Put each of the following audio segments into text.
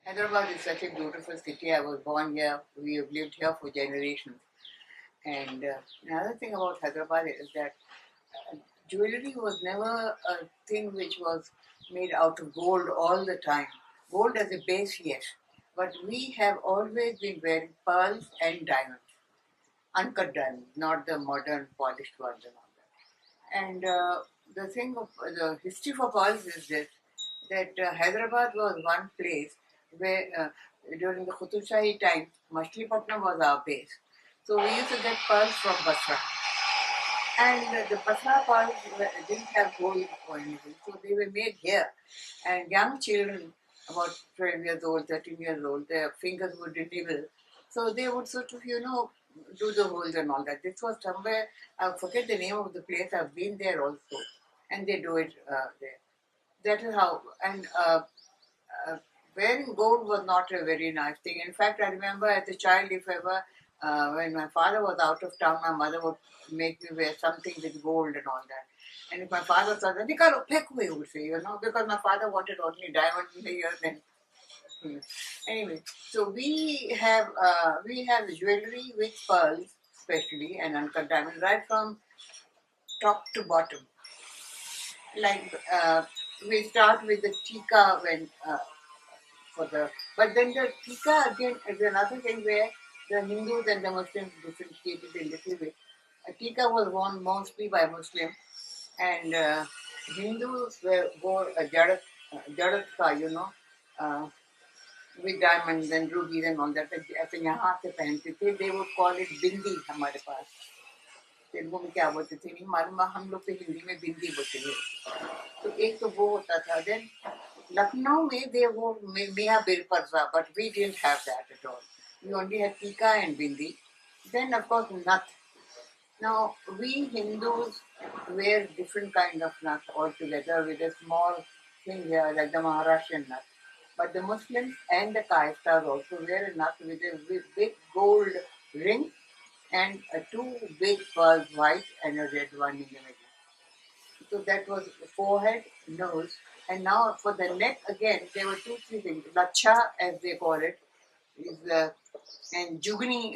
Hyderabad is such a beautiful city. I was born here. We have lived here for generations. And another thing about Hyderabad is that jewelry was never a thing which was made out of gold all the time. Gold as a base, yes. But we have always been wearing pearls and diamonds, uncut diamonds, not the modern polished ones and all that. And the thing of the history for pearls is this that Hyderabad was one place where during the Qutub Shahi time, Machilipatnam was our base. So we used to get pearls from Basra. And the Basra pearls didn't have gold or anything, so they were made here. And young children, about 12 years old, 13 years old, their fingers would nibble. So they would sort of, do the holes and all that. This was somewhere, I forget the name of the place, I've been there also. And they do it there. That is how, and uh, wearing gold was not a very nice thing. In fact, I remember as a child, if ever, when my father was out of town, my mother would make me wear something with gold and all that. And if my father saw that, Nikalo, pek we would say, because my father wanted only diamond in the ear. Then, anyway, so we have jewelry with pearls, especially, and uncut diamonds, right from top to bottom. Like we start with the tika when for the but then the tika again is another thing where the Hindus and the Muslims differentiated a little bit. A tika was worn mostly by Muslims and Hindus wore a jadatka, uh, with diamonds and rubies and all that. ऐसे यहाँ से पहनते थे. They would call it bindi हमारे पास. तेलुगु में क्या बोलते थे नहीं मालूम. हम लोग तो हिंदी में बिंदी बोलते थे. तो एक तो वो होता था. Then Lucknow में they wore Miya Bir Parza, but we didn't have that at all. We only had tika and bindi. Then of course nath. Now we Hindus wear different kind of nath altogether with a small thing here like the Maharashtrian nath. But the Muslims and the Kaistas also wear a nath with a big gold ring and two big pearls, white and a red one in the middle. So that was forehead, nose, and now for the neck again there were two, three things. Lacha, as they call it, is the and jugni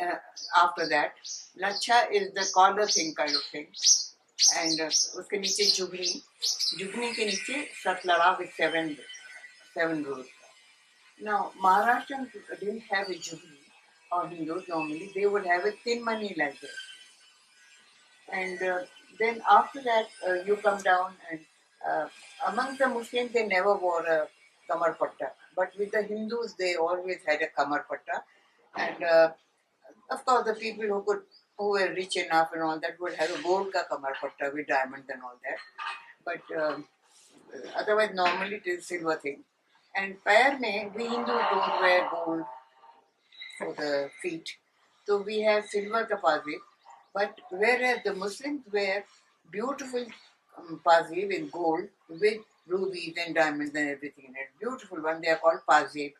after that. Lacha is the collar thing kind of thing, and उसके नीचे जुगनी के नीचे सतलड़ा with seven rows. Now Maharashtrians didn't have a jugni, or Hindus normally they would have a thin money like this. And then after that, you come down and among the Muslims, they never wore a kamar patta. But with the Hindus, they always had a kamar patta. And of course, the people who were rich enough and all that would have a gold ka kamar patta with diamonds and all that. But otherwise, normally it is silver thing. And pair mein, we Hindus don't wear gold for the feet. So we have silver kapazib. But whereas the Muslims wear beautiful pazib in gold with rubies and diamonds and everything in it. Beautiful one, they are called pazib.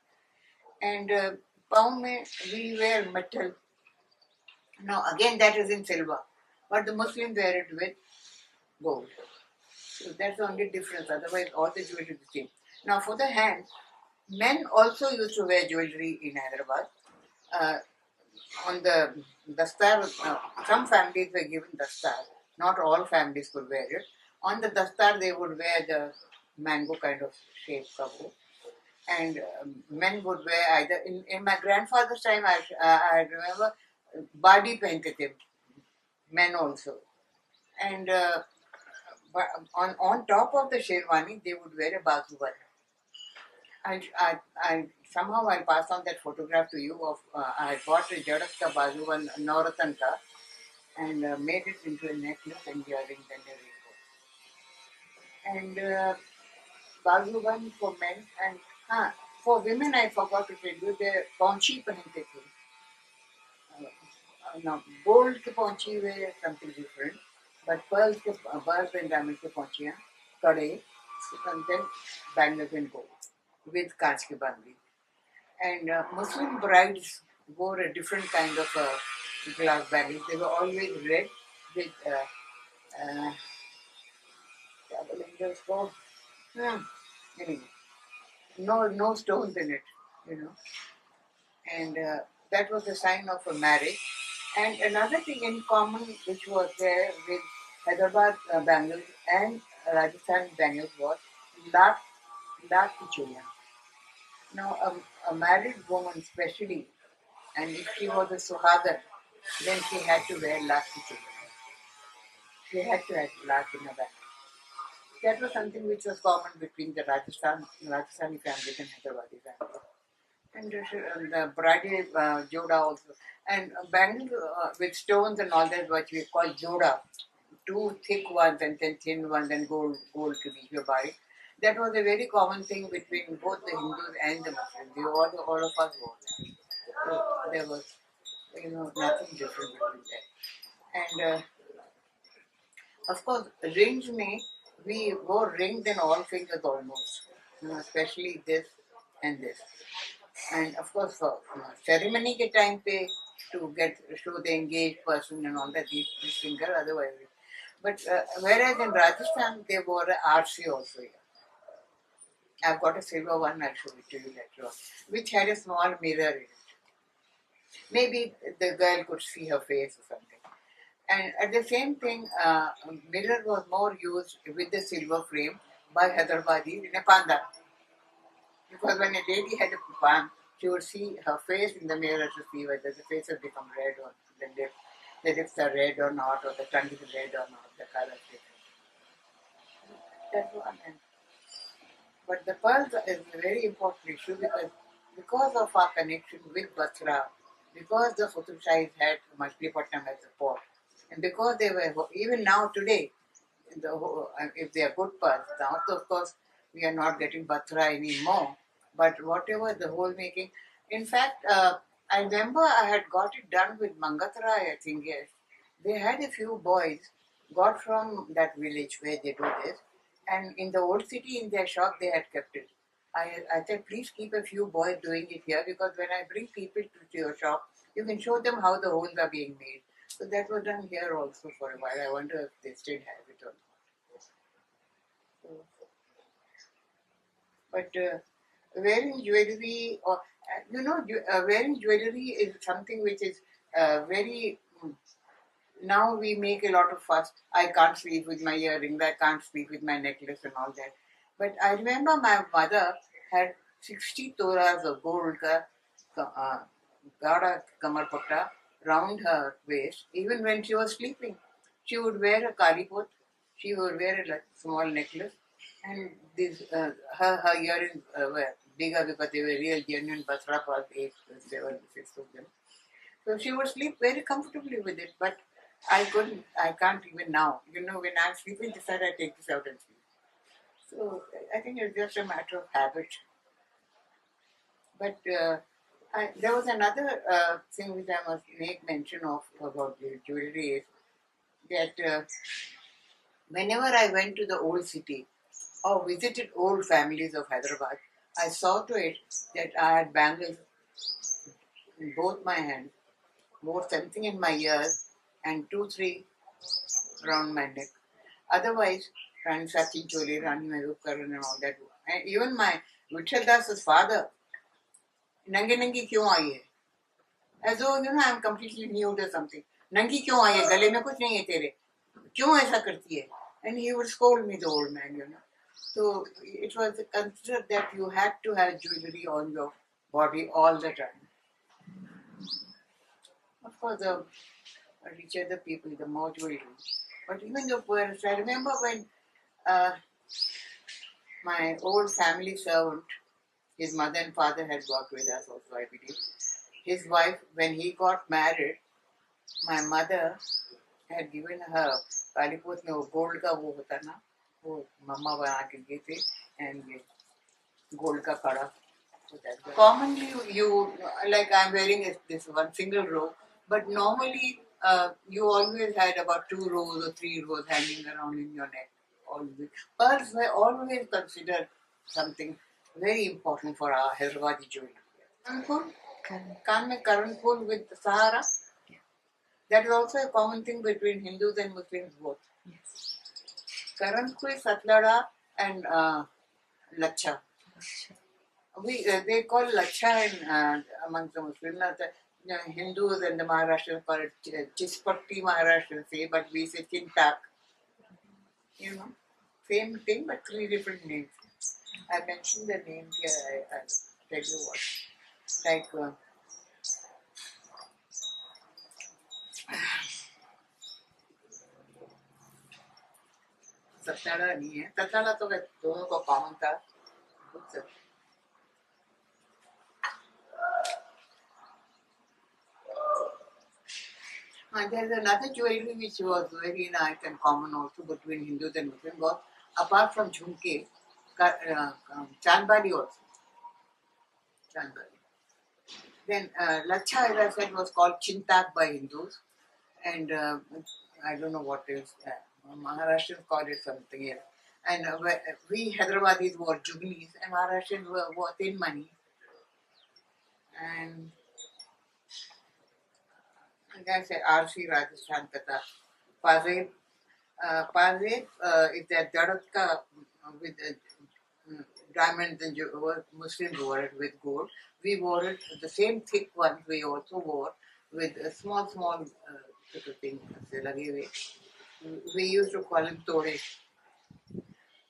And paun mein we wear metal. Now again that is in silver. But the Muslims wear it with gold. So that's the only difference. Otherwise all the jewelry is the same. Now for the hand, men also used to wear jewelry in Hyderabad. On the dastar, some families were given dastar. Not all families could wear it. On the dastar, they would wear the mango kind of shape kapoor. And men would wear either. In my grandfather's time, I remember badi pehante the men also. And on top of the sherwani, they would wear a bazuban. I somehow I pass on that photograph to you of I bought a Jadak ka bazuban Nauratan ka and made it into a necklace and earrings and a rainbow. And bazuban for men and for women I forgot to tell you the ponchi pehante the. Now gold ke ponchi were something different, but pearls and diamond ke ponchiyan kade and then bangles in gold with kaach ki bandi. And Muslim brides wore a different kind of glass bangles. They were always red with anyway, no stones in it. you know, and that was a sign of a marriage. And another thing in common which was there with Hyderabad bangles and Rajasthan bangles was la la kichuya. Now, a married woman, especially, and if she was a suhagan, then she had to wear la kichuya. She had to have la in a bangle. That was something which was common between the Rajasthani families and Hyderabadi families. And the bridal joda also. And bangles with stones and all that, what we call joda, two thick ones and then thin ones and gold to be your body. That was a very common thing between both the Hindus and the Muslims. All of us wore that. So there was, nothing different between that. And of course, rings may we wore rings in all fingers almost, especially this and this. And of course, for ceremony के time पे to show the engaged person and all that, these finger otherwise. But whereas in Rajasthan, they wore a RC also here. I've got a silver one, I'll show it to you later on, which had a small mirror in it. Maybe the girl could see her face or something. And at the same thing, mirror was more used with the silver frame by Hyderabadis in a panda. Because when a lady had a pan, she would see her face in the mirror to see whether the face has become red or the lips are red or not, or the tongue is red or not, the color is different. That's one. But the pearls is a very important issue because of our connection with Basra, because the Qutub Shahis had Machilipatnam as a port, and because they were, even now today, if they are good pearls, now of course we are not getting Basra anymore, but whatever the whole making. In fact, I remember I had got it done with Mangatara, I think, yes. They had a few boys got from that village where they do this, and in the old city, in their shop, they had kept it. I said, please keep a few boys doing it here because when I bring people to your shop, you can show them how the holes are being made. So that was done here also for a while. I wonder if they still have it or not. But wearing jewelry, or wearing jewelry is something which is very. Now we make a lot of fuss. I can't sleep with my earrings. I can't sleep with my necklace and all that. But I remember my mother had 60 toras of gold gada kamarputta round her waist. Even when she was sleeping, she would wear a kaliput. She would wear a small necklace, and her earrings were bigger because they were real genuine Basra pearls, 8, 7, 6 of them. So she would sleep very comfortably with it, but I couldn't, I can't even now. When I'm sleeping this side, I take this out and sleep. So I think it's just a matter of habit. But there was another thing which I must make mention of about jewelry is that whenever I went to the old city or visited old families of Hyderabad, I saw to it that I had bangles in both my hands, wore something in my ears, and 2, 3 around my neck. Otherwise, Rani Sati Choli, Rani Mahubkaran and all that. And even my Vittal Das's father, Nangi Nangi क्यों आई है? As though, I'm completely new to something. Nangi क्यों आई है? गले में कुछ नहीं है तेरे. क्यों ऐसा करती है? And he would scold me, the old man. So it was considered that you had to have jewelry on your body all the time. Of course, the richer the people, the more jewelry. But even the poorest, I remember when my old family servant, his mother and father had worked with us also, I believe. His wife, when he got married, my mother had given her Kaliput में वो gold का वो होता ना, वो मम्मा बना के दी थी, and gold का कड़ा. Commonly, you like I'm wearing this one single row, but normally you always had about 2 rows or 3 rows hanging around in your neck. Always. Pearls were always considered something very important for our Hyderabadi jewelry. Kaan mein Karanpur with Sahara. Yeah. That is also a common thing between Hindus and Muslims both. Yes. Karanpur, Satlada and Lacha. They call Laksha in amongst the Muslims. The Hindus and the Maharashtrians call it Chispatti Maharashtrians say, but we say Chintak. You know, same thing but three different names. I mentioned the names here. I'll tell you what. Like सत्ताड़ा नहीं है. सत्ताड़ा तो दोनों को common था. And there's another jewelry which was very nice and common also between Hindus and Muslims was, apart from jhumke, chandbali also. Chandbali. Then Laksha, as I said, was called Chintak by Hindus, and I don't know what else. Maharashtrians call it something else. And we Hyderabadis wore jugnis, and Maharashtrians wore thin money. And like I said, R.C. Rajasthan Kata. Pazeb is that Daratka with diamonds and Muslims wore it with gold. We wore it, the same thick ones we also wore with a small sort of thing. We used to call them tode,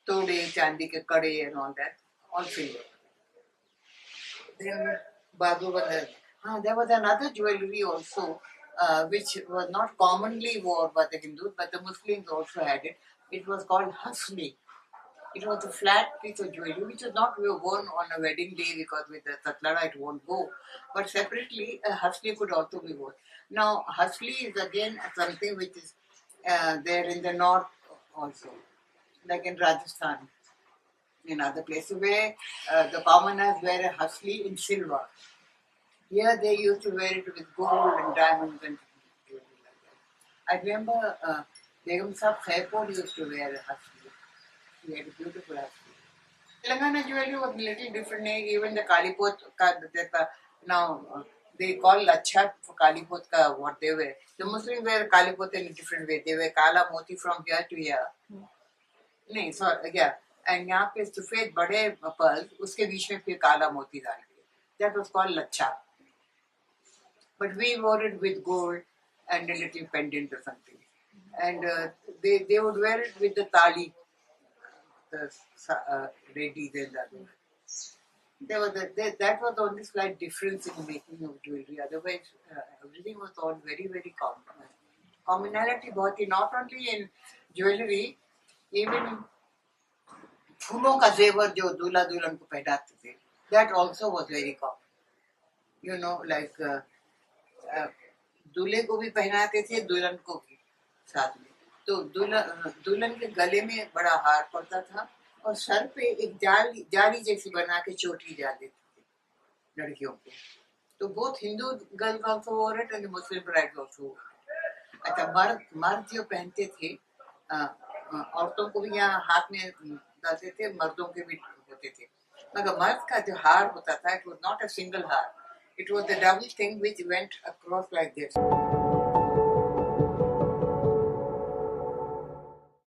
chandi ke kade and all that, all silver. Then Babu there was another jewelry also which was not commonly worn by the Hindus, but the Muslims also had it. It was called hasli. It was a flat piece of jewelry which was not worn on a wedding day because with the tatlada it won't go. But separately, a hasli could also be worn. Now, hasli is again something which is there in the north also, like in Rajasthan, in other places where the commoners wear a hasli in silver. Here they used to wear it with gold and diamonds and jewelry like that. I remember Begum Sahib Khairpur used to wear a hasli. He had a beautiful hasli. Telangana jewelry was a little different. Even the Kalipot, now they call Laksha for Kalipot what they wear. The Muslims wear Kalipot in a different way. They wear Kala Moti from here to here. नहीं sorry yeah, and यहाँ पे सफेद बड़े pearls उसके बीच में फिर काला मोती डाल के. That was called Laksha. But we wore it with gold and a little pendant or something. And they would wear it with the tali, the ladies and that. That was the only slight difference in making of jewelry. Otherwise, everything was all very, very common. Commonality बहुत ही, not only in jewelry, even फूलों का जेवर जो दूल्हा दुल्हन को पहनाते थे, that also was very common. You know, like दूल्हे को भी पहनाते थे, दुल्हन को भी साथ में. तो दुल्हन के गले में बड़ा हार पड़ता था और सर पे एक जाली जैसी बना के चोटी डाल देते थे लड़कियों को. तो both Hindu girls also wore it and the Muslim brides also wore it. अच्छा, मर्द जो पहनते थे, औरतों को भी यहाँ हाथ में डालते थे, मर्दों के भी होते थे. मगर मर्द का जो हार होता था, it was not a single हार. It was the double thing which went across like this.